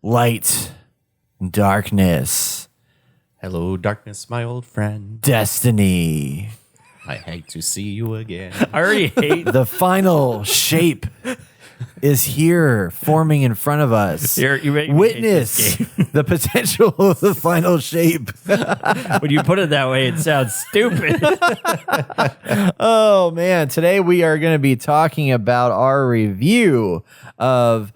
light, darkness, Hello, darkness, my old friend. destiny. I hate to see you again. I already hate The final shape is here, forming in front of us. You're making me hate Witness this the potential of the final shape. when you put it that way. It sounds stupid. Oh, man. Today we are going to be talking about our review of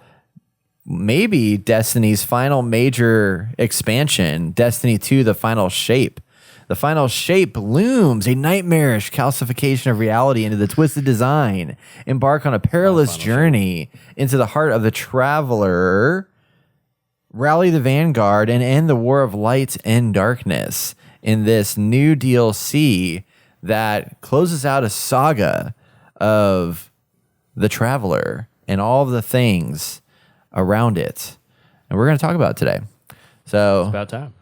maybe Destiny's final major expansion, Destiny 2, The Final Shape. The Final Shape looms a nightmarish calcification of reality into the twisted design. Embark on a perilous journey into the heart of the traveler. Rally the vanguard and end the war of light and darkness in this new DLC that closes out a saga of the traveler and all of the things around it. And we're going to talk about it today. So About time.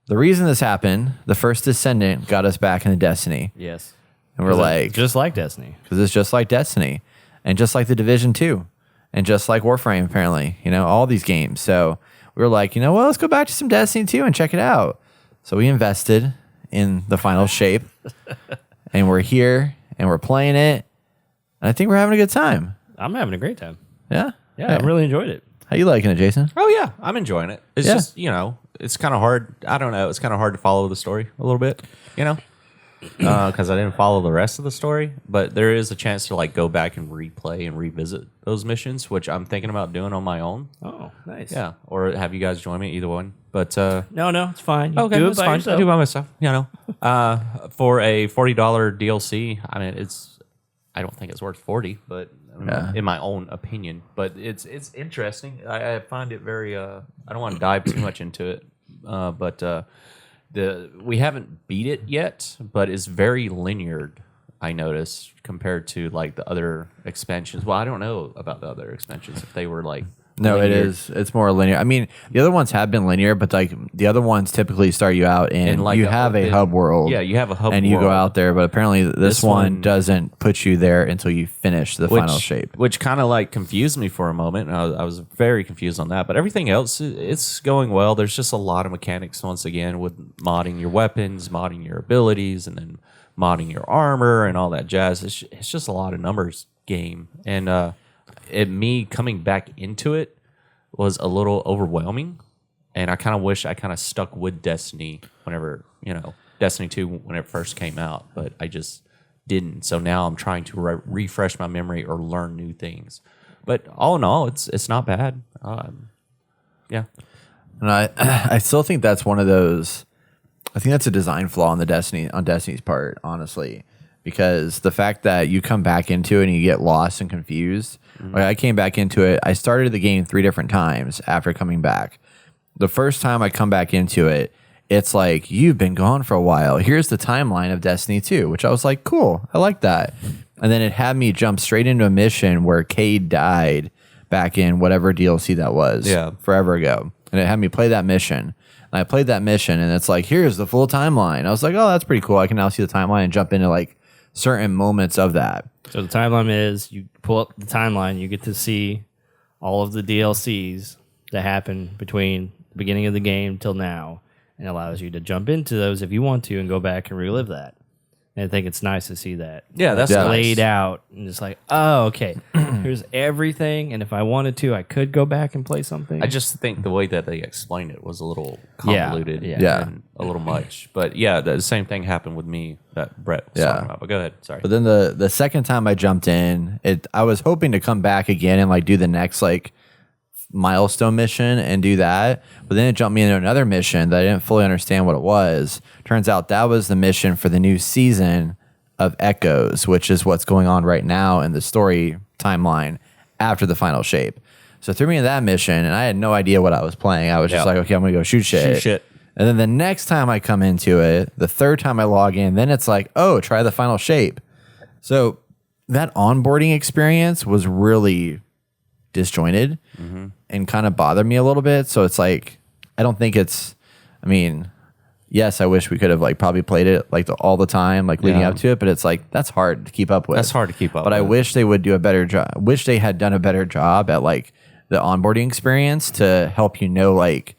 the reason this happened, the first Descendant got us back into Destiny. Yes. And we're like, just like Destiny. because it's just like Destiny and just like the Division 2 and just like Warframe, apparently, all these games. So we were like, well, let's go back to some Destiny 2 and check it out. So we invested in the Final Shape and we're here and we're playing it. And I think we're having a good time. I'm having a great time. Yeah? Yeah, I really enjoyed it. How you liking it, Jason? Oh, yeah. I'm enjoying it. It's Yeah. just, it's kind of hard. I don't know. It's kind of hard to follow the story a little bit, because I didn't follow the rest of the story. But there is a chance to go back and replay and revisit those missions, which I'm thinking about doing on my own. Oh, nice. Yeah. Or have you guys join me? Either one. But No, it's fine. You okay, do it it's by fine. I yourself. do by myself. For a $40 DLC, I mean, I don't think it's worth 40, but in my own opinion, but it's interesting. I find it very. I don't want to dive too much into it, but we haven't beat it yet, but it's very linear. I noticed compared to the other expansions. Well, I don't know about the other expansions if they were No, linear. it is. It's more linear. I mean, the other ones have been linear, but the other ones typically start you out in you have a hub world. Yeah, you have a hub and you go world. out there. But apparently, this one one- doesn't put you there until you finish the final shape. Which kind of confused me for a moment. I was very confused on that. But everything else, it's going well. There's just a lot of mechanics once again with modding your weapons, modding your abilities, and then modding your armor and all that jazz. It's just a lot of numbers game. And me coming back into it was a little overwhelming. And I kind of wish I kind of stuck with Destiny whenever, Destiny 2 when it first came out. But I just didn't. So now I'm trying to refresh my memory or learn new things. But all in all, it's not bad. Yeah. And I still think that's one of those. I think that's a design flaw on Destiny's part, honestly, because the fact that you come back into it and you get lost and confused. I came back into it. I started the game 3 different times after coming back. The first time I come back into it, it's like, you've been gone for a while. Here's the timeline of Destiny 2, which I was like, cool. I like that. And then it had me jump straight into a mission where Cade died back in whatever DLC that was forever ago. And it had me play that mission. And I played that mission, and it's like, here's the full timeline. I was like, oh, that's pretty cool. I can now see the timeline and jump into certain moments of that. So the timeline is you pull up the timeline, you get to see all of the DLCs that happen between the beginning of the game till now, and it allows you to jump into those if you want to and go back and relive that. And I think it's nice to see that. Yeah, that's laid out and just oh, okay, here's everything. And if I wanted to, I could go back and play something. I just think the way that they explained it was a little convoluted and a little much. But yeah, the same thing happened with me that Brett was talking about. But go ahead. Sorry. But then the second time I jumped in, I was hoping to come back again and do the next milestone mission and do that. But then it jumped me into another mission that I didn't fully understand what it was. Turns out that was the mission for the new season of Echoes, which is what's going on right now in the story timeline after the final shape. So it threw me in that mission, and I had no idea what I was playing. I was just like, okay, I'm going to go shoot shit. And then the next time I come into it, the third time I log in, then it's like, oh, try the final shape. So that onboarding experience was really disjointed and kind of bothered me a little bit. So it's like, I don't think it's, yes, I wish we could have probably played it all the time, leading up to it, but it's that's hard to keep up with. That's hard to keep up But with. I wish they would do a better job. Wish they had done a better job at the onboarding experience to help you know, like,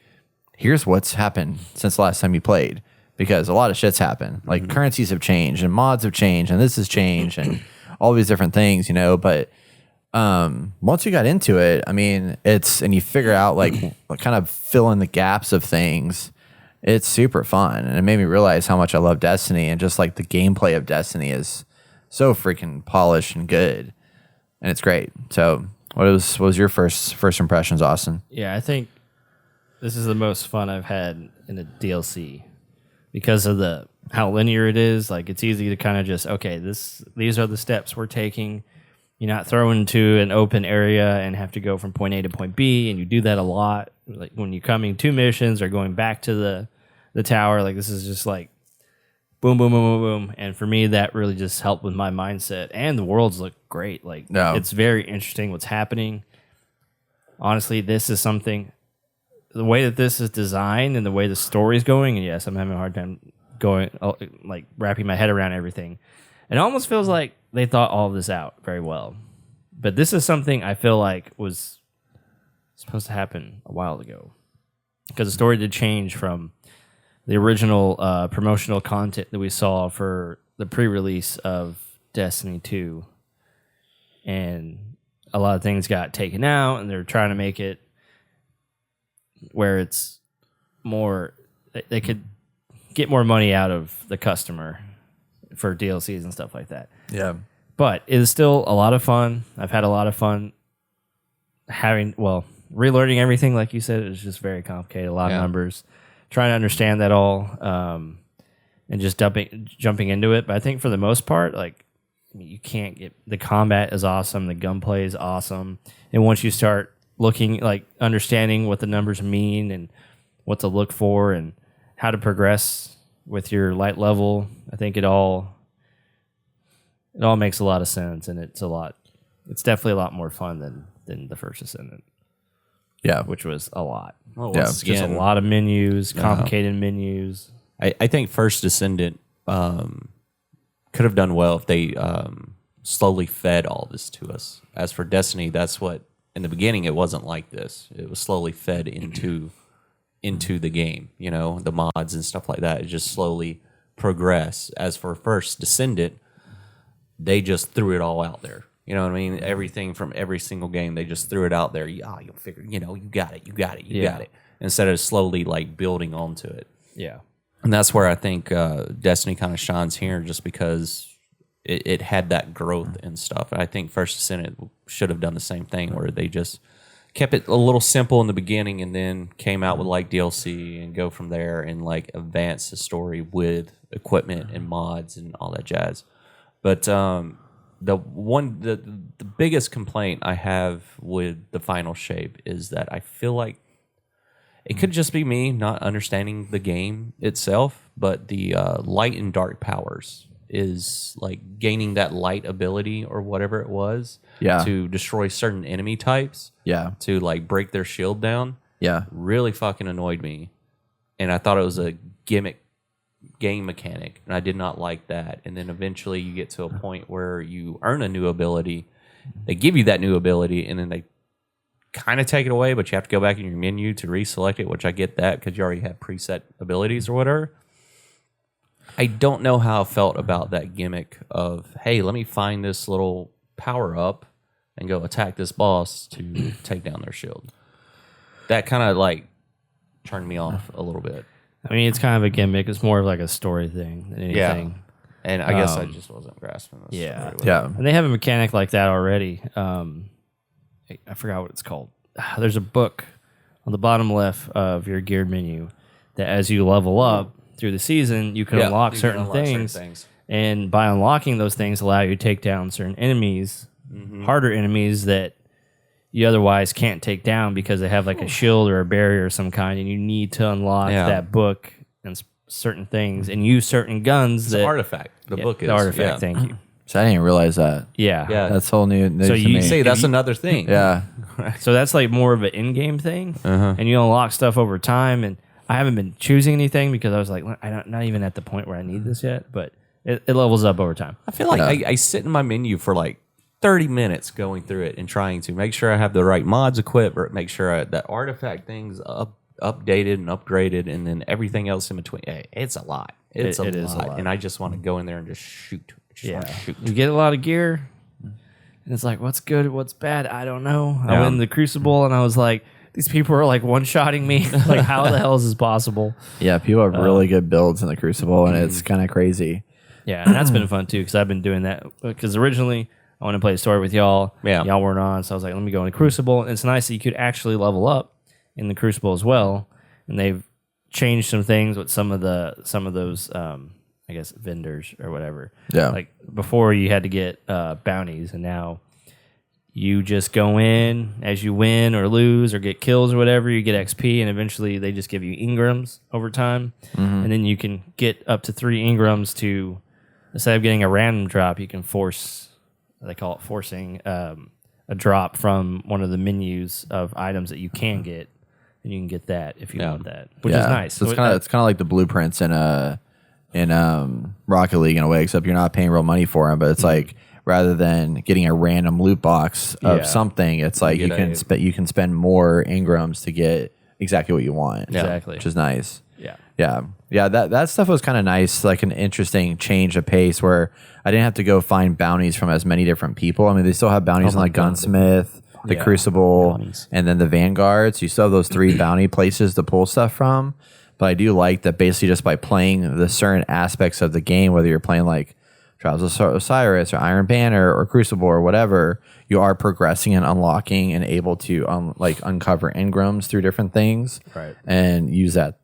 here's what's happened since the last time you played, because a lot of shit's happened. Like currencies have changed and mods have changed and this has changed and all these different things, you know. But once you got into it, I mean, and you figure out like kind of fill in the gaps of things. It's super fun, and it made me realize how much I love Destiny, and just like the gameplay of Destiny is so freaking polished and good, and it's great. So, what was your first impressions, Austin? Yeah, I think this is the most fun I've had in a DLC because of how linear it is. Like, it's easy to kind of just, okay, these are the steps we're taking. You're not thrown into an open area and have to go from point A to point B, and you do that a lot. Like when you're coming to missions or going back to the tower, like this is just like boom, boom, boom, boom, boom. And for me, that really just helped with my mindset. And the worlds look great. Like It's very interesting what's happening. Honestly, this is something. The way that this is designed and the way the story's going, and yes, I'm having a hard time wrapping my head around everything. It almost feels like they thought all of this out very well. But this is something I feel like was supposed to happen a while ago. Because the story did change from the original promotional content that we saw for the pre-release of Destiny 2. And a lot of things got taken out, and they're trying to make it where it's more, they could get more money out of the customer for DLCs and stuff like that. Yeah. But it is still a lot of fun. I've had a lot of fun relearning everything. Like you said, it's just very complicated, a lot of numbers, trying to understand that all, and just jumping into it. But I think for the most part, like, you can't get, the combat is awesome, the gunplay is awesome. And once you start looking, like, understanding what the numbers mean and what to look for and how to progress with your light level, I think it all makes a lot of sense, and it's definitely a lot more fun than the first Ascendant. Yeah. Which was a lot. Well, It's just a lot of menus, complicated menus. I think First Descendant could have done well if they slowly fed all this to us. As for Destiny, that's what, in the beginning, it wasn't like this. It was slowly fed into the game, you know, the mods and stuff like that. It just slowly progressed. As for First Descendant, they just threw it all out there. You know what I mean? Everything from every single game, they just threw it out there. Yeah, you'll figure, you know, you got it. Instead of slowly, like, building onto it. Yeah. And that's where I think Destiny kind of shines here, just because it had that growth and stuff. And I think First Descendant should have done the same thing, where they just kept it a little simple in the beginning and then came out with like DLC and go from there and like advance the story with equipment and mods and all that jazz. But the biggest complaint I have with the final shape is that I feel like it could just be me not understanding the game itself, but the light and dark powers is like gaining that light ability or whatever it was to destroy certain enemy types. Yeah. To like break their shield down. Yeah. Really fucking annoyed me. And I thought it was a gimmick game mechanic, and I did not like that. And then eventually you get to a point where you earn a new ability. They give you that new ability, and then they kind of take it away, but you have to go back in your menu to reselect it, which I get that because you already have preset abilities or whatever. I don't know how I felt about that gimmick of, hey, let me find this little power up and go attack this boss to take down their shield. That kind of like turned me off a little bit. I mean, it's kind of a gimmick. It's more of like a story thing than anything. Yeah. And I guess I just wasn't grasping this. Yeah. Yeah. And they have a mechanic like that already. I forgot what it's called. There's a book on the bottom left of your geared menu that as you level up through the season, you can unlock certain things. And by unlocking those things allow you to take down certain enemies, harder enemies that you otherwise can't take down because they have like a shield or a barrier of some kind, and you need to unlock that book and certain things and use certain guns. It's an artifact. The book is. The artifact, thank you. So I didn't realize that. Yeah. That's whole new. So you say that's another thing. Yeah. So that's like more of an in-game thing, and you unlock stuff over time. And I haven't been choosing anything because I was like, I'm not even at the point where I need this yet, but it levels up over time. I feel like I sit in my menu for like 30 minutes going through it and trying to make sure I have the right mods equipped, or make sure that artifact things updated and upgraded, and then everything else in between. Hey, it's a lot. It is a lot. And I just want to go in there and just shoot. You get a lot of gear, and it's like, what's good, what's bad? I don't know. I went in the Crucible, and I was like, these people are like one-shotting me. Like, how the hell is this possible? Yeah, people have really good builds in the Crucible, and it's kind of crazy. Yeah, and that's been fun too, because I've been doing that. Because originally I wanted to play a story with y'all. Yeah. Y'all weren't on, so I was like, let me go in the Crucible. And it's nice that you could actually level up in the Crucible as well. And they've changed some things with some of those I guess vendors or whatever. Yeah. Like before you had to get bounties, and now you just go in as you win or lose or get kills or whatever, you get XP, and eventually they just give you Ingrams over time. And then you can get up to 3 Ingrams to, instead of getting a random drop, you can force, they call it forcing, a drop from one of the menus of items that you can get, and you can get that if you want that, which is nice. So it's kind of like the blueprints in Rocket League in a way, except you're not paying real money for them, but it's like, rather than getting a random loot box of something, it's like you can spend more Ingrams to get exactly what you want. Exactly. Which is nice. Yeah. That stuff was kind of nice, like an interesting change of pace where I didn't have to go find bounties from as many different people. I mean, they still have bounties on like Gunsmith, the Crucible, and then the Vanguard. So you still have those 3 bounty places to pull stuff from. But I do like that basically just by playing the certain aspects of the game, whether you're playing like Trials of Osiris or Iron Banner or Crucible or whatever, you are progressing and unlocking and able to uncover Ingrams through different things, and use that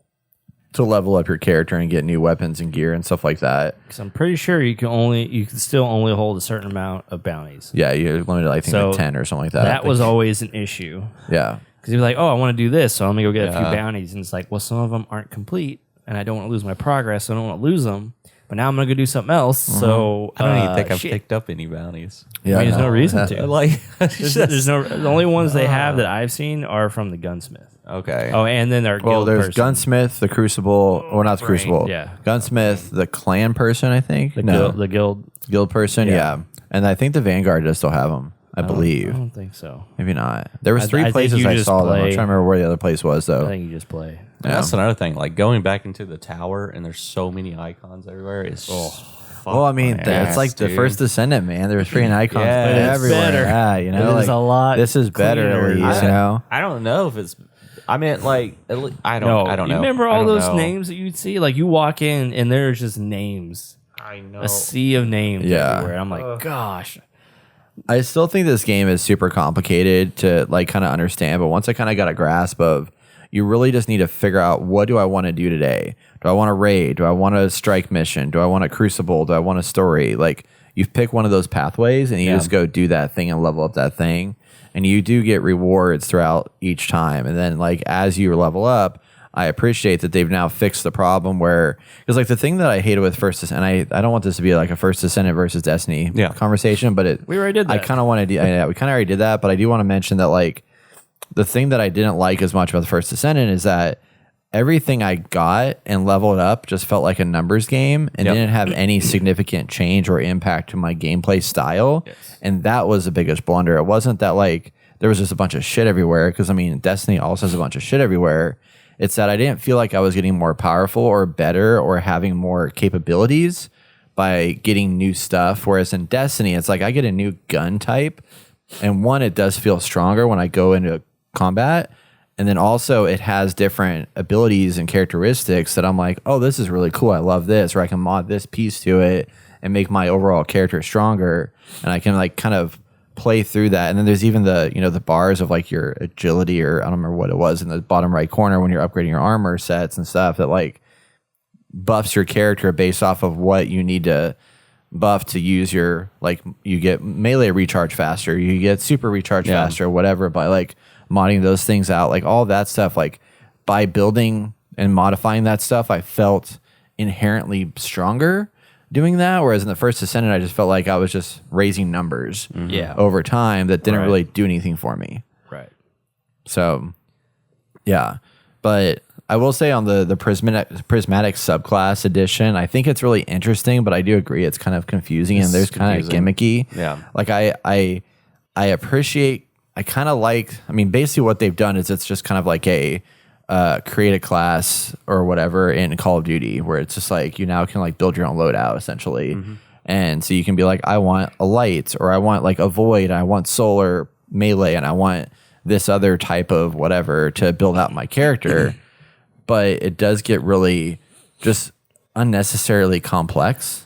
to level up your character and get new weapons and gear and stuff like that. Because I'm pretty sure you can still only hold a certain amount of bounties. Yeah, you're limited, I think, to 10 or something like that. That was always an issue. Yeah. Because you're like, oh, I want to do this, so let me go get a few bounties. And it's like, well, some of them aren't complete, and I don't want to lose my progress, so I don't want to lose them. But now I'm going to go do something else. So I don't even think I've picked up any bounties. Yeah, I mean, there's no reason to. Like, there's no. The only ones they have that I've seen are from the Gunsmith. Okay. Oh, and then their guild there's person. Gunsmith, the Crucible, or not the Crucible. Yeah. Gunsmith, the clan person, I think. The guild person, yeah. And I think the Vanguard does still have them, I believe. I don't think so. Maybe not. There was I 3 think places you I just saw them. I'm play- trying to remember where the other place was, though. I think you just play. And that's another thing. Like going back into the tower, and there's so many icons everywhere. It's Well, I mean, it's like the first Descendant, man. There's freaking icons everywhere. better. Yeah, you know, It is a lot This is better, at cleaner. least, you know. I don't know if it's. I mean, like, I don't know. You remember all I don't those know. names that you'd see? Like you walk in and there's just names. I know. A sea of names Yeah. everywhere. I'm like, gosh. I still think this game is super complicated to like kind of understand, but once I kind of got a grasp of, you really just need to figure out, what do I want to do today? Do I want a raid? Do I want a strike mission? Do I want a Crucible? Do I want a story? Like, you pick one of those pathways and you just go do that thing and level up that thing. And you do get rewards throughout each time. And then like as you level up, I appreciate that they've now fixed the problem where, because like the thing that I hated with First Descendant, I don't want this to be like a First Descendant versus Destiny conversation, but We already did that. I kind of want to do, we kind of already did that, but I do want to mention that like the thing that I didn't like as much about the First Descendant is that everything I got and leveled up just felt like a numbers game and didn't have any significant change or impact to my gameplay style. And that was the biggest blunder. It wasn't that like there was just a bunch of shit everywhere, because I mean, Destiny also has a bunch of shit everywhere. It's that I didn't feel like I was getting more powerful or better or having more capabilities by getting new stuff. Whereas in Destiny, it's like I get a new gun type, and one, it does feel stronger when I go into combat. And then also it has different abilities and characteristics that I'm like, oh, this is really cool. I love this. Or I can mod this piece to it and make my overall character stronger. And I can like kind of play through that. And then there's even the, you know, the bars of like your agility, or I don't remember what it was, in the bottom right corner when you're upgrading your armor sets and stuff, that like buffs your character based off of what you need to buff to use your, like, you get melee recharge faster, you get super recharge faster, whatever, by like modding those things out, like all that stuff. Like by building and modifying that stuff, I felt inherently stronger doing that. Whereas in the First Descendant, I just felt like I was just raising numbers over time that didn't really do anything for me. Right. So, yeah. But I will say on the prismatic subclass edition, I think it's really interesting, but I do agree it's kind of confusing and there's kind of gimmicky. Yeah. Like I appreciate. I kind of like. I mean, basically what they've done is it's just kind of like a create a class or whatever in Call of Duty, where it's just like you now can like build your own loadout essentially, and so you can be like, I want a light, or I want like a void, I want solar melee, and I want this other type of whatever to build out my character. But it does get really just unnecessarily complex.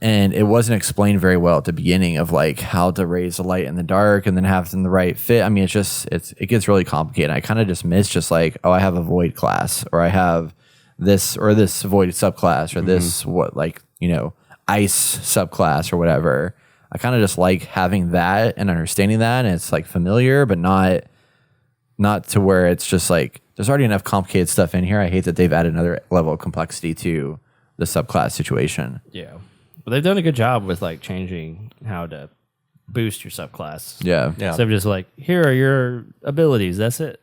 And it wasn't explained very well at the beginning of like how to raise the light in the dark and then have it in the right fit. I mean, it gets really complicated. I kind of just miss just like, oh, I have a void class, or I have this or this void subclass, or this ice subclass or whatever. I kind of just like having that and understanding that, and it's like familiar, but not to where it's just like there's already enough complicated stuff in here. I hate that they've added another level of complexity to the subclass situation. Yeah. But they've done a good job with like changing how to boost your subclass. Yeah. Instead of just like, here are your abilities. That's it.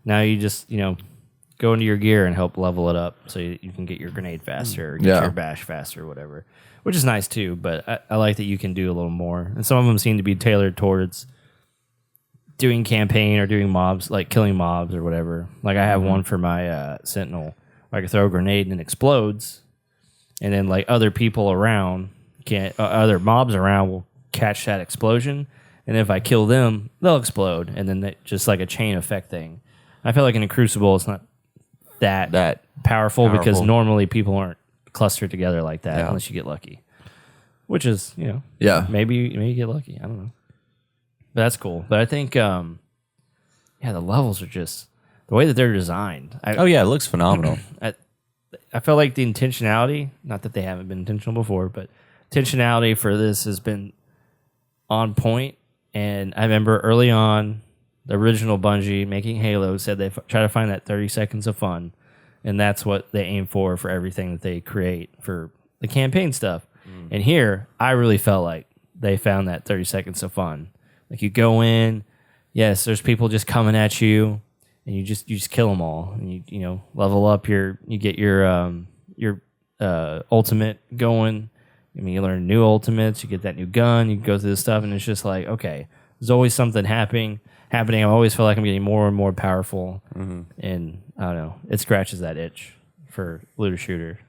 Now you just, go into your gear and help level it up so you can get your grenade faster, or get your bash faster, or whatever, which is nice too. But I like that you can do a little more. And some of them seem to be tailored towards doing campaign or doing mobs, like killing mobs or whatever. Like I have one for my Sentinel where I can throw a grenade and it explodes. And then like other people around other mobs around will catch that explosion. And if I kill them, they'll explode. And then just like a chain effect thing. I feel like in a Crucible, it's not that powerful because normally people aren't clustered together like that unless you get lucky. Which is, maybe you get lucky. I don't know. But that's cool. But I think, the levels are just the way that they're designed. It looks phenomenal. I felt like the intentionality, not that they haven't been intentional before, but intentionality for this has been on point. And I remember early on, the original Bungie making Halo said they try to find that 30 seconds of fun. And that's what they aim for everything that they create for the campaign stuff. And here, I really felt like they found that 30 seconds of fun. Like you go in, yes, there's people just coming at you. And you just kill them all, and you level up you get your ultimate going. I mean, you learn new ultimates, you get that new gun, you go through this stuff, and it's just like, okay, there's always something happening. I always feel like I'm getting more and more powerful, and I don't know, it scratches that itch for looter shooter.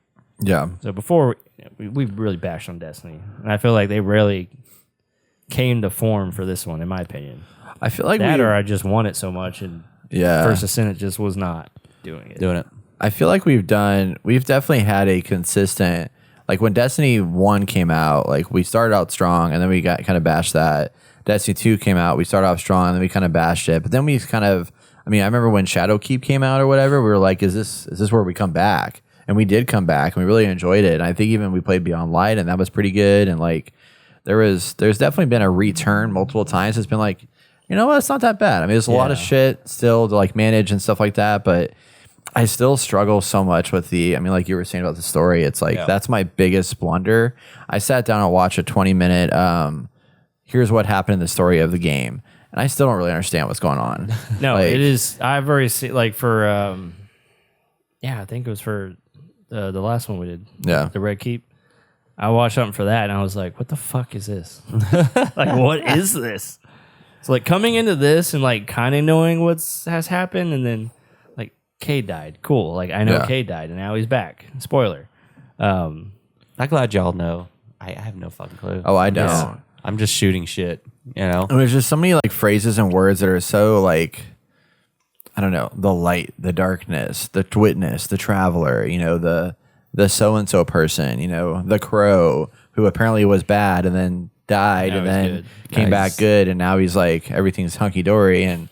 Yeah. So before we really bashed on Destiny, and I feel like they really came to form for this one, in my opinion. I feel like or I just want it so much and. First Ascent just was not doing it. I feel like we've definitely had a consistent, like when Destiny 1 came out, like we started out strong and then we got kind of bashed that. Destiny 2 came out, we started off strong and then we kind of bashed it. But then we kind of, I remember when Shadowkeep came out or whatever, we were like, is this where we come back? And we did come back and we really enjoyed it. And I think even we played Beyond Light and that was pretty good. And like there's definitely been a return multiple times. It's been like, you know what? It's not that bad. There's a lot of shit still to like manage and stuff like that, but I still struggle so much with like you were saying about the story. It's like, that's my biggest blunder. I sat down and watched a 20-minute, here's what happened in the story of the game. And I still don't really understand what's going on. No, it is. I've already seen like for, I think it was for the last one we did. Yeah. The Red Keep. I watched something for that and I was like, what the fuck is this? Like, what is this? So like coming into this and like kind of knowing has happened, and then like Cade died. Cool. Like I know Cade died, and now he's back. Spoiler. I'm glad y'all know. I have no fucking clue. Oh, I don't. I'm just shooting shit. And there's just so many like phrases and words that are so like, I don't know, the light, the darkness, the witness, the traveler. The so and so person. The crow who apparently was bad and then died and then came back good, and now he's like everything's hunky-dory, and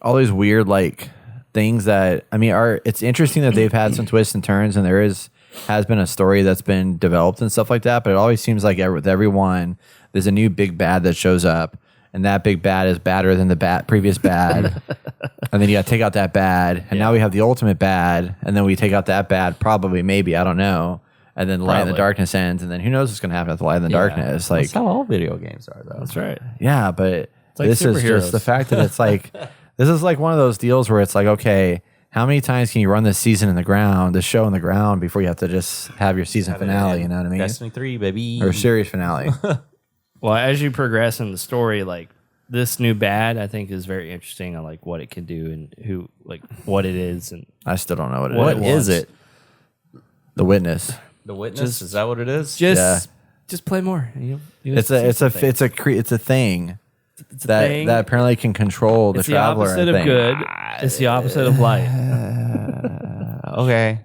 all these weird like things that it's interesting that they've had some twists and turns, and has been a story that's been developed and stuff like that, but it always seems like with everyone there's a new big bad that shows up, and that big bad is badder than the previous bad. And then you got to take out that bad, and now we have the ultimate bad, and then we take out that bad, probably, maybe, I don't know. And then Light in the Darkness ends, and then who knows what's going to happen at the Light in the Darkness. Like, that's how all video games are, though. That's right. Yeah, but like this is just the fact that it's like, this is like one of those deals where it's like, okay, how many times can you run this season in the ground, this show in the ground, before you have to just have your season finale? You know what I mean? Destiny 3, baby. Or series finale. Well, as you progress in the story, like this new bad, I think is very interesting on like what it can do and who, like what it is, and I still don't know what What it is. is it? The Witness. The Witness? Is that what it is? just play more. It's a thing that apparently can control the it's the traveler. opposite I of think. good. It's the opposite of light. Okay.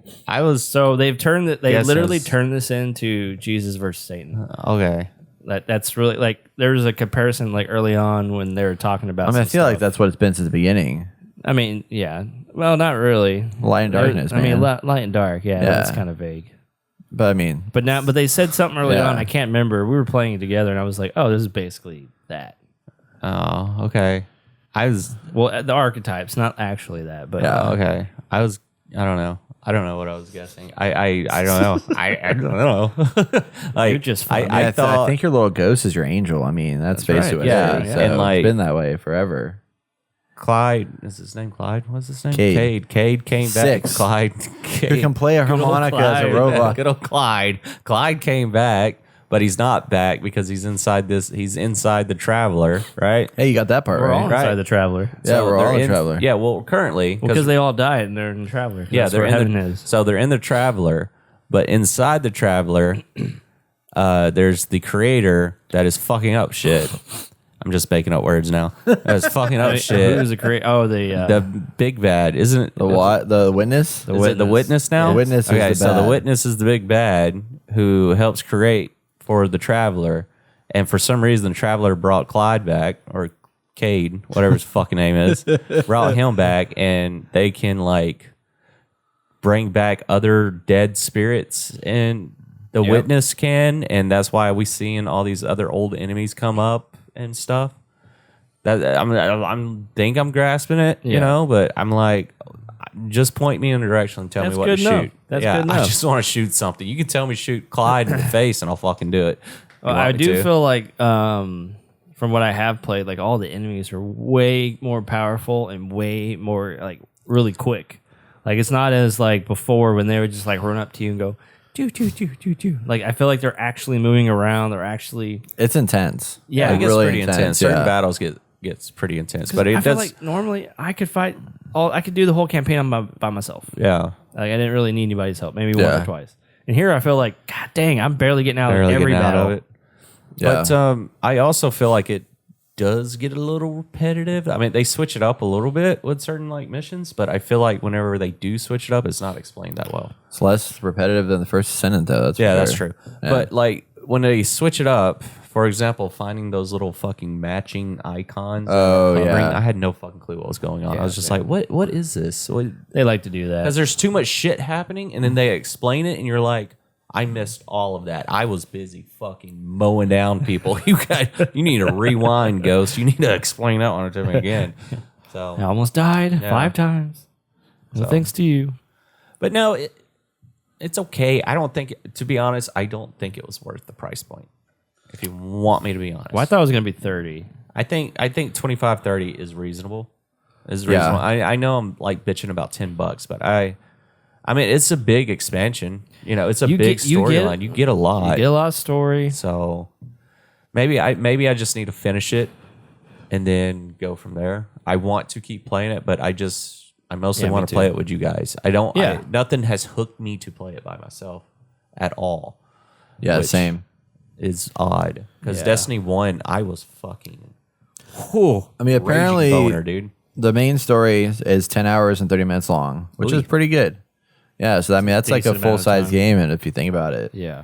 So they've turned it. They Yes, literally yes. turned this into Jesus versus Satan. Okay. That's really like there was a comparison like early on when they were talking about. I mean, I some feel like stuff. that's what it's been since the beginning. I mean, yeah. Well, not really. Light and darkness, I mean, man. light and dark. Yeah, Yeah. that's kind of vague. But I mean, But they said something early Yeah. on. I can't remember. We were playing it together, and I was like, "Oh, this is basically that." Oh, okay. Well, the archetypes, not actually that, but Yeah. Okay. I don't know. I don't know what I was guessing. I don't know. I don't know. Like, You're just fun. I thought. think your little ghost is your angel. I mean, that's basically what Yeah, it is. yeah. So And, like- it's been that way forever. Clyde, is his name Clyde? What's his name? Cade. Cade came back. 6. Clyde. You can play a old harmonica as a Clyde. robot. Good old Clyde. Clyde came back, but he's not back because he's inside the Traveler, right? Hey, you got that part we're all right. inside the Traveler. Yeah, we're they're all a in- traveler. Yeah, well, currently, Because they all died and they're in the Traveler. yeah, That's they're where in heaven the is. so they're in the Traveler, but inside the Traveler, there's the Creator that is fucking up shit. I'm just making up words now. That's fucking up Who shit. was the great? Oh, The big bad, isn't it? The what? The witness? Is it the witness now? The witness is okay, the so bad. the witness is the big bad who helps create for the Traveler, and for some reason the Traveler brought Clyde back, or Cade, whatever his fucking name is, brought him back, and they can like bring back other dead spirits, and the witness can, and that's why we seeing all these other old enemies come up and stuff. That I'm think I'm grasping it, you Yeah. know, but I'm like, just point me in a direction and tell That's me what good to enough. shoot. That's yeah, good I enough. just want to shoot something. You can tell me shoot Clyde in the face, and I'll fucking do it. You Well, want I me do to? feel like from what I have played, like all the enemies are way more powerful and way more like really quick. Like it's not as like before when they would just like run up to you and go do do do do do. Like I feel like they're actually moving around. They're actually It's intense. Yeah, it gets really pretty intense. yeah. Certain battles gets pretty intense, but it I feel does. like normally I could fight I could do the whole campaign by myself. Yeah, Like I didn't really need anybody's help. Maybe Yeah. once or twice. And here I feel like God dang, I'm barely getting out barely of every getting out battle. of it. Yeah. But I also feel like it does get a little repetitive. I mean, they switch it up a little bit with certain like missions, but I feel like whenever they do switch it up, it's not explained that well. It's less repetitive than the first Ascendant, though. That's for Yeah, that's sure. true. Yeah. But like when they switch it up, for example, finding those little fucking matching icons. Oh, hovering, yeah. I had no fucking clue what was going on. I was just like, what is this? They like to do that. Because there's too much shit happening, and then they explain it, and you're like, I missed all of that. I was busy fucking mowing down people. You need to rewind, Ghost. You need to explain that one to me again. So, I almost died Yeah. 5 times. Well, thanks to you. but no, it's okay. I don't think, to be honest, I don't think it was worth the price point. If you want me to be honest, Well, I thought it was gonna be 30. I think 25, 30 is reasonable. Is Yeah. reasonable. I know I'm like bitching about $10, but I mean it's a big expansion. You know, it's a You big get- you get- storyline. You get a lot. You get a lot of story. So maybe I just need to finish it and then go from there. I want to keep playing it, but I mostly Yeah, me want to too. play it with you guys. I don't. Yeah. Nothing has hooked me to play it by myself at all. Yeah, Which same. is odd because Yeah. Destiny 1, I was fucking. I mean, raging apparently, boner, dude. the main story is 10 hours and 30 minutes long, which is pretty good. Yeah, so I mean, that's like a decent amount of full-size time. game, and if you think about it, Yeah.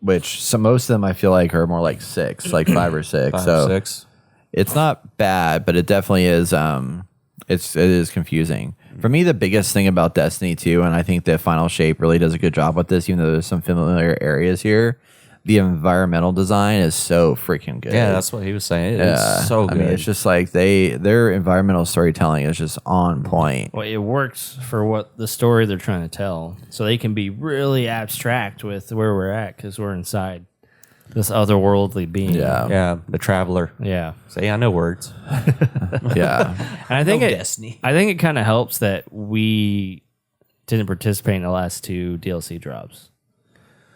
which most of them I feel like are more like 6, like 5 or 6. 5 so or 6. it's not bad, but it definitely is. It is confusing. For me, the biggest thing about Destiny 2, and I think that Final Shape really does a good job with this, even though there's some familiar areas here. The environmental design is so freaking good. Yeah, that's what he was saying. It Yeah. is so good. I mean, it's just like their environmental storytelling is just on point. Well, it works for what the story they're trying to tell. So they can be really abstract with where we're at because we're inside this otherworldly being. Yeah, the traveler. Yeah. Say, I know words. Yeah. And I think Destiny. I think it kind of helps that we didn't participate in the last 2 DLC drops.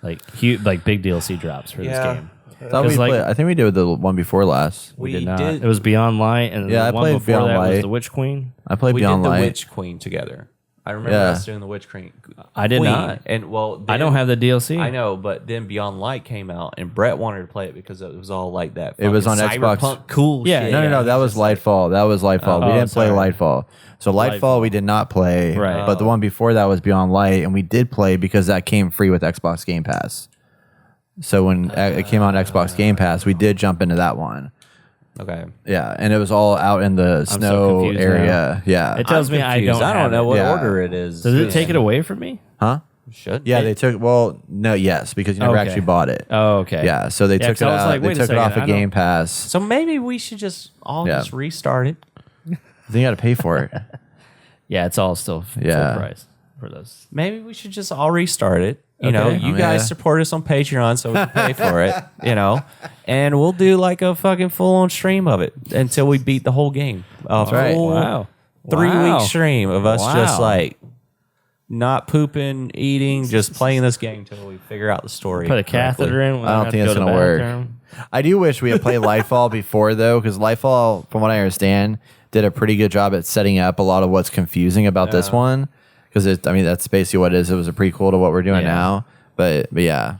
Like big DLC drops for this game. I think we did the one before last. We did not. It was Beyond Light, and Yeah, the I one played before Beyond that was Light. the Witch Queen. I played We Beyond did the Light. Witch Queen together. I remember us doing the Witch Queen. I did not. And well, I don't have the DLC. I know, but then Beyond Light came out, and Brett wanted to play it because it was all like that. It was on fucking Xbox. cyberpunk cool Yeah, shit. No. That was Lightfall. That was Lightfall. We didn't play sorry. Lightfall. So Lightfall we did not play. Right. But the one before that was Beyond Light, and we did play because that came free with Xbox Game Pass. So when it came on Xbox Game Pass, we did jump into that one. Okay. Yeah, and it was all out in the snow confused area. Yeah. It tells me I Confused. don't. I don't have know it. what Yeah. order it is. Does it take it away from me? Huh? Should. Yeah, they took. Well, no, yes, because you never Okay. actually bought it. Oh, okay. Yeah, so they took 'cause it I was out. like, They wait a took it off second, of I don't- Game Pass. So maybe we should just all Yeah. just restart it. Then you got to pay for it. Yeah, it's all still full Yeah. price for those. Maybe we should just all restart it. You know, Okay. you Oh, guys yeah. support us on Patreon so we can pay for it, you know, and we'll do like a fucking full on stream of it until we beat the whole game. That's right. Wow. 3-week stream of us just Wow. like not pooping, eating, just playing this game until we figure out the story. Put a catheter in. When I don't have think to it's go to gonna the work. bathroom. I do wish we had played Lightfall before, though, because Lightfall, from what I understand, did a pretty good job at setting up a lot of what's confusing about this one. Because that's basically what it is. It was a prequel to what we're doing Yeah. now. But yeah,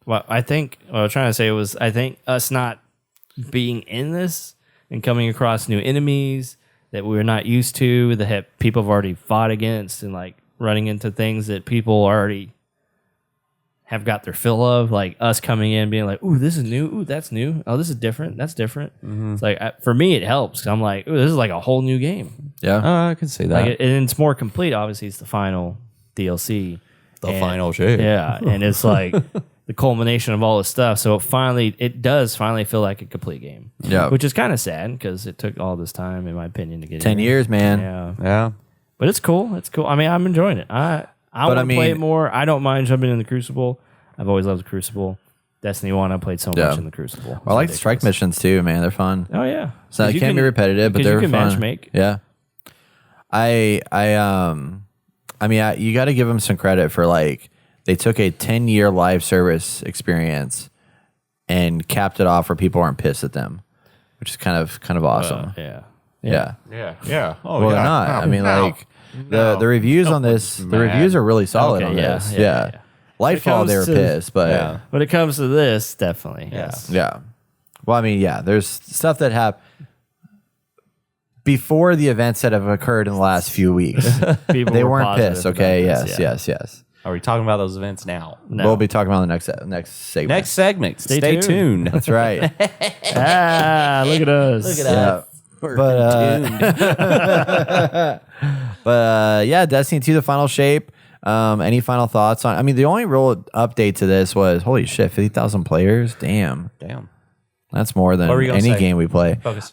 Well, I think what I was trying to say was I think us not being in this and coming across new enemies that we're not used to, that people have already fought against, and like running into things that people already have got their fill of, like us coming in being like, ooh, this is new. Ooh, that's new. Oh, this is different. That's different. It's like, for me, it helps. 'Cause I'm like, ooh, this is like a whole new game. yeah. I can see that. Like, and it's more complete. Obviously, it's the final DLC. The final shit. Yeah, and it's like the culmination of all this stuff. So it does finally feel like a complete game. Yeah. Which is kind of sad because it took all this time, in my opinion, to get 10 here. years, man. Yeah, Yeah. but it's cool. It's cool. I mean, I'm enjoying it. I want to play it more. I don't mind jumping in the Crucible. I've always loved the Crucible. Destiny 1, I played so Yeah. much in the Crucible. I like the strike missions too, man. They're fun. Oh yeah. So it can be repetitive, but 'cause they're you can fun. matchmake. Yeah. You got to give them some credit for like they took a 10-year live service experience and capped it off where people aren't pissed at them, which is kind of awesome. Yeah. Yeah. Yeah. Oh, Well, they're not. I mean, like the reviews on this, the reviews are really solid Okay, on yeah, this. yeah, Yeah. yeah. Lightfall, they were comes to- pissed, but Yeah. When it comes to this, definitely. Yes. yeah. Well, I mean, yeah, there's stuff that happened before the events that have occurred in the last few weeks. People They were weren't positive pissed. about Okay. this, Yes. yeah. Yes. Are we talking about those events now? No. We'll be talking about the next segment. Next segment. Stay tuned. tuned. That's right. Look at us. Yeah. But yeah, Destiny 2, the final shape. Any final thoughts on? I mean, the only real update to this was holy shit, 50,000 players. Damn, Damn. that's more than What were you gonna any say? game we play. Focus.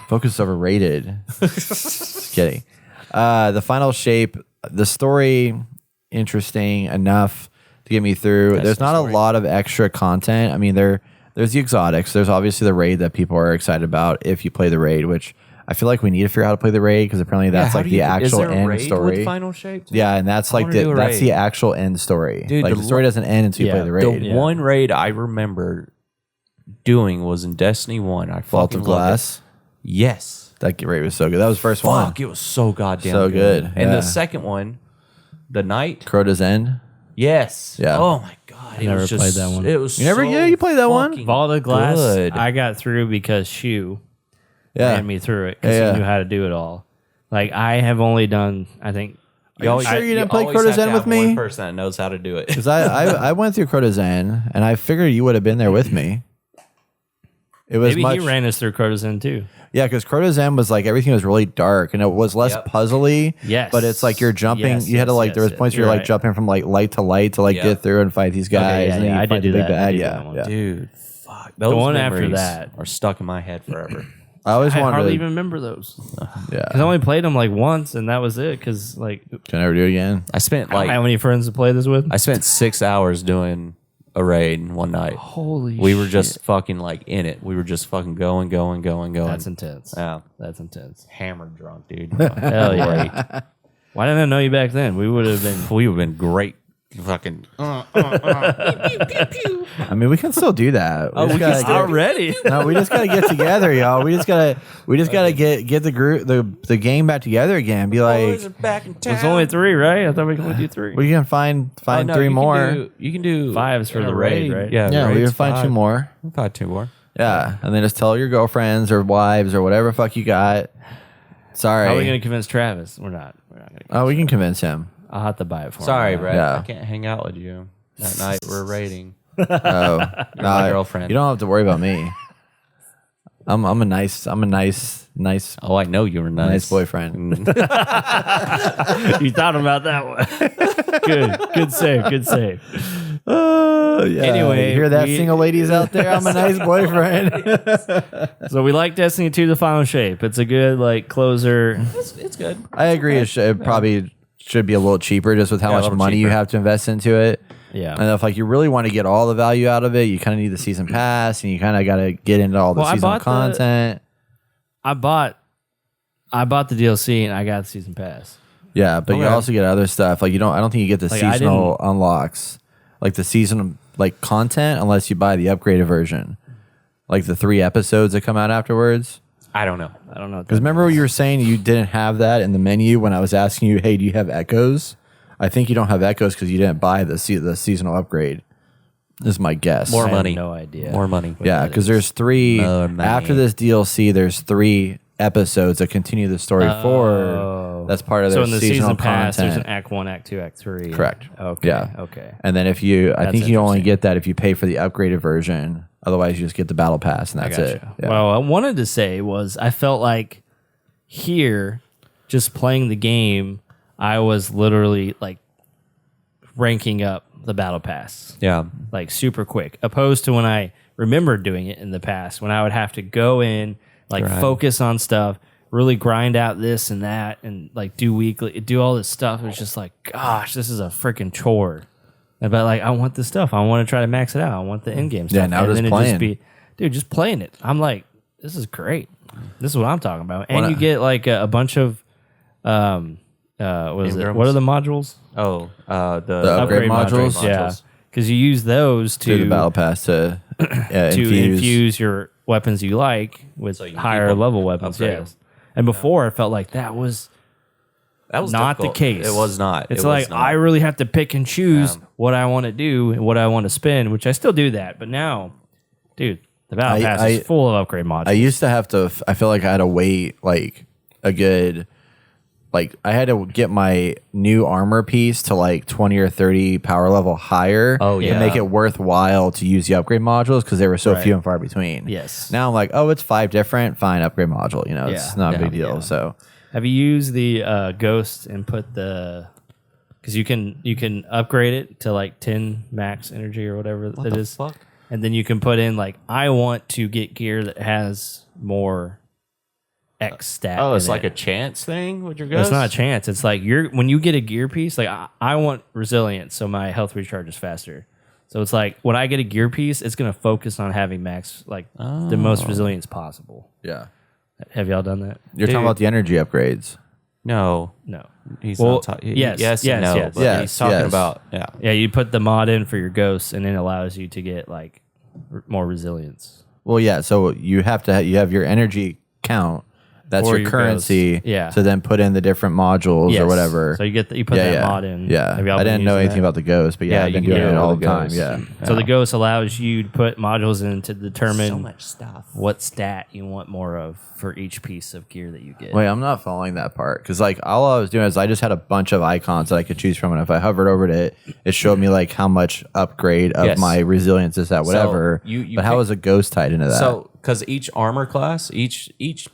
Focus is overrated. Just kidding. The final shape, the story, interesting enough to get me through. There's not a lot of extra content. I mean, there's the exotics. There's obviously the raid that people are excited about if you play the raid, which I feel like we need to figure out how to play the raid because apparently that's like the actual end story. Final shape. Yeah, and that's like wanna do a that's the raid. actual end story. Dude, like the the story doesn't end until you play the raid. The one raid I remember doing was in Destiny 1. I Vault fucking of loved it. Glass. Yes. That raid was so good. That was the first one. Fuck, it was so goddamn So good, And yeah. the second one, the night. Crota's End. yes. Yeah. Oh my god, it never was just, played that one. It was You never- so yeah, you played that one? fucking Vault of Glass, good. I got through because Shu Yeah. ran me through it because Yeah. he knew how to do it all. Like, I have only done, I think, You always- sure you didn't play always have Crota's to End have with me? One person that knows how to do it. Because I went through Crota's End and I figured you would have been there with me. It was maybe much, he ran us through Courtesan too. yeah, because Crota's End was like everything was really dark and it was less Yep. puzzly. Yes. But it's like you're jumping. Yes, you had to yes, like yes, there was yes. points where you're You're like right. jumping from like light to light to like Yeah. get through and fight these guys. yeah, and then yeah, you I fight did the do big that. I bad. did do Yeah, that one. yeah. Dude, fuck. Those one after memories that. are stuck in my head forever. I always I wanted hardly to. even remember those. Yeah. I only played them like once, and that was it. Because like, Can I ever do it again? I spent I don't like have any friends to play this with. I spent 6 hours doing a raid one night. Holy We were just fucking like in it. We were just fucking going. That's intense. Yeah. That's intense. Hammered drunk, dude. Hell yeah. Why didn't I know you back then? We would have been great. Fucking. I mean, we can still do that. Oh, we can still- already. No, we just gotta get together, y'all. We just gotta get the group, the gang back together again. Be like, back in town. It's only 3, right? I thought we could only do 3. we can find Oh, no, 3 you more. You can do 5s for the raid, right? Yeah, Yeah, we raid's can find 2 5. more. We'll find 2 more. Yeah, and then just tell your girlfriends or wives or whatever fuck you got. Sorry. How are we going to convince Travis? We're not going to. Oh, we can convince him. I'll have to buy it for Sorry, him. Brett. Yeah. I can't hang out with you that night. We're raiding. Oh, my girlfriend. You don't have to worry about me. I'm a nice Oh, I know you were nice. boyfriend. You thought about that one. Good save. Yeah. Anyway, you hear that, we- single ladies out there? I'm a nice boyfriend. So we like Destiny 2 the final shape. It's a good closer. It's good. I agree. It probably should be a little cheaper, just with how Yeah, a much little money you cheaper. have to invest into it. Yeah. And if you really want to get all the value out of it, you kind of need the season pass, and you kind of got to get into all the Well, I seasonal bought the- content. I bought the DLC and I got the season pass. Yeah, but you Okay. also get other stuff. I don't think you get the Like, I seasonal unlocks, like the season content, unless you buy the upgraded version, like the 3 episodes that come out afterwards. I don't know. I don't know. Because remember you were saying you didn't have that in the menu when I was asking you, hey, do you have echoes? I think you don't have echoes because you didn't buy the seasonal upgrade. This is my guess. More I have money. no idea. More money. Yeah, because there's 3 More money. after this DLC. There's 3 episodes that continue the story forward. That's part of So their in the seasonal season pass, there's an content. Act 1, Act 2, Act 3. Correct. Okay. Yeah. Okay. And then if you, I That's think you only interesting. get that if you pay for the upgraded version. Otherwise, you just get the battle pass, and that's it. Gotcha. Yeah. Well, I wanted to say was I felt like here, just playing the game, I was literally ranking up the battle pass Yeah. super quick, opposed to when I remember doing it in the past when I would have to go in focus on stuff, really grind out this and that, and do all this stuff. It was just gosh, this is a freaking chore. But I want this stuff. I want to try to max it out. I want the in game stuff. Yeah, now and just then it playing. just playing it. I'm like, this is great. This is what I'm talking about. And When you get a bunch of what is it? Ingrams. What are the modules? Oh, The upgrade modules? Yeah, because you use those Do the battle pass to infuse. your weapons you like with you can higher keep 'em, level weapons. upgrade 'em. Yes. And before, I felt like that was not difficult. the case. It was not. It's It was like not. I really have to pick and choose what I want to do and what I want to spend, which I still do that. But now, dude, the battle pass is full of upgrade modules. I used to have to. I feel like I had to wait a good. I had to get my new armor piece to 20 or 30 power level higher. Oh, to yeah. make it worthwhile to use the upgrade modules because they were so Right. few and far between. Yes. Now I'm like, oh, it's 5 different. Fine, upgrade module. It's Yeah. not a Yeah. big deal. Yeah. So Have you used the ghost and put the because you can upgrade it to 10 max energy or whatever What it the is, fuck? and then you can put in I want to get gear that has more X stat. Oh, it's in like a it. chance thing with your It's ghost? not a chance. It's when you get a gear piece. I want resilience, so my health recharges faster. So it's when I get a gear piece, it's gonna focus on having max the most resilience possible. yeah, Have y'all done that? you're Dude. talking about the energy upgrades. No. No. He's Well, not talking. yes, yes, yes, and no. yes. But Yes, he's talking yes. about, yeah. Yeah, you put the mod in for your ghosts, and it allows you to get more resilience. Well, yeah. So you have to you have your energy count. That's For your your currency. ghosts. Yeah. To then put in the different modules Yes. or whatever. So you put that mod in. Yeah. Have y'all I been didn't know using anything that? about the ghost, but yeah, Yeah, I've been you doing can it do all the the time. ghost. Yeah. So the ghost allows you to put modules in to determine So much stuff. what stat you want more of for each piece of gear that you get. Wait, I'm not following that part because all I was doing is I just had a bunch of icons that I could choose from, and if I hovered over it, it showed me how much upgrade of Yes. my resilience is at whatever. you but how pick- is a ghost tied into that? So, because each armor class, each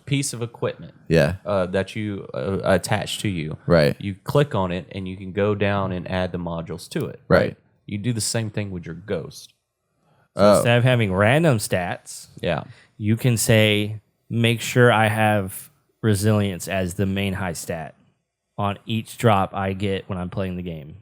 piece of equipment yeah, that you attach to you, Right. You click on it and you can go down and add the modules to it. Right. You do the same thing with your ghost. Oh. Instead of having random stats, Yeah. you can say, make sure I have resilience as the main high stat on each drop I get when I'm playing the game.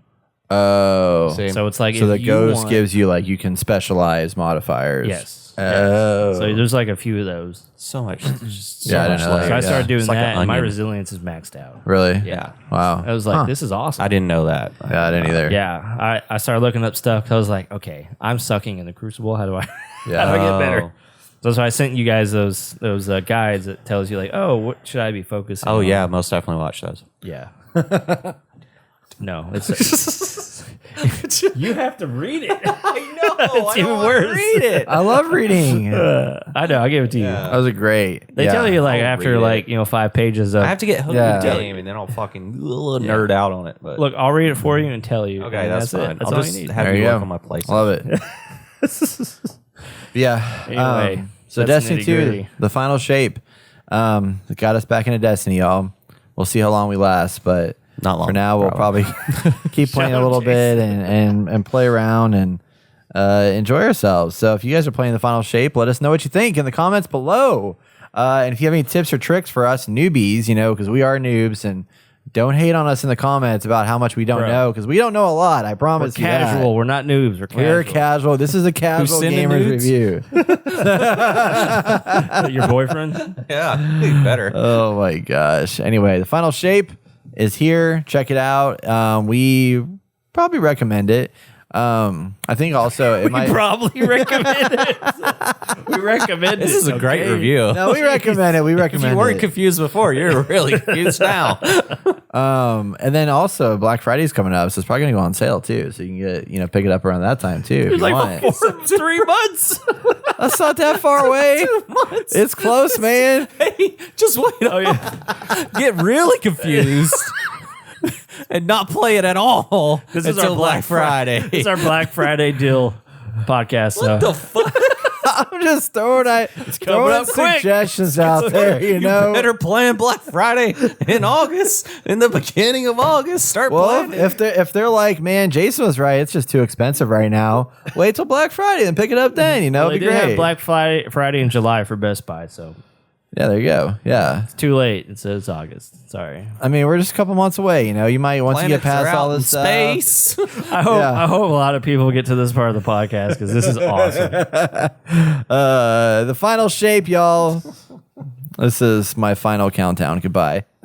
Oh. See? So it's like So if the you ghost want- gives you like you can specialize modifiers. Yes. Oh. So there's like a few of those. So much. Just Yeah, I so didn't much know that. layers. So I started doing It's like that, an and my onion. resilience is maxed out. Really? Yeah. Wow. I was like, this is awesome. I didn't know that. Yeah, I didn't either. Yeah, I started looking up stuff. 'Cause I was like, okay, I'm sucking in the Crucible. How do I Yeah. how do I get Oh. better? So that's why I sent you guys those guides that tells you like, oh, what should I be focusing? Oh on? yeah, most definitely watch those. Yeah. No, it's you have to read it. I know. It's even worse. Read it. I love reading. I know. I gave it to you. Those are great. They tell you like I'll after read like it. 5 pages of. I have to get hooked Yeah. with the game, and then I'll fucking nerd out on it. But Look, I'll read it for you and tell you. okay, and that's fine. it. That's I'll all just you need. have There you you work go. on my place. Love it. Yeah. Anyway, so that's Destiny 2, nitty-gritty. the final shape. It got us back into Destiny, y'all. We'll see how long we last, but Not long, for now we'll probably keep playing a up, little bit Jason. and play around and enjoy ourselves. So if you guys are playing the final shape, let us know what you think in the comments below. And if you have any tips or tricks for us newbies, because we are noobs, and don't hate on us in the comments about how much we don't Bro. know, because we don't know a lot. I We're promise you that. casual. We're not noobs. We're casual. We're casual. This is a casual sending gamers nudes? review. Your boyfriend? Yeah, better. Oh my gosh. Anyway, the final shape is here. Check it out. We probably recommend it. I think also it might. Probably recommend it. We recommend it. This is a great okay? review. No, we recommend it. We If recommend you weren't it. confused before, you're really confused now. And then also Black Friday's coming up, so it's probably gonna go on sale too. So you can get pick it up around that time too. If you Like want. before 3 months. That's not that far away. It's close, man. Hey, just wait. Oh yeah, get really confused and not play it at all. This is until our Black Friday. This is our Black Friday deal podcast. What the fuck? I'm just throwing coming up quick. suggestions out there. You know. Better plan Black Friday in August, in the beginning of August. Start Well, planning. if they're like, man, Jason was right. It's just too expensive right now. Wait till Black Friday and pick it up then. Well, It'd they be did great. have Black Friday in July for Best Buy, so Yeah, there you go. Yeah. it's too late. It says August. Sorry. I mean, we're just a couple months away. You might once you get Planets are past out all in this stuff. space. I hope a lot of people get to this part of the podcast because this is awesome. The final shape, y'all. This is my final countdown. Goodbye.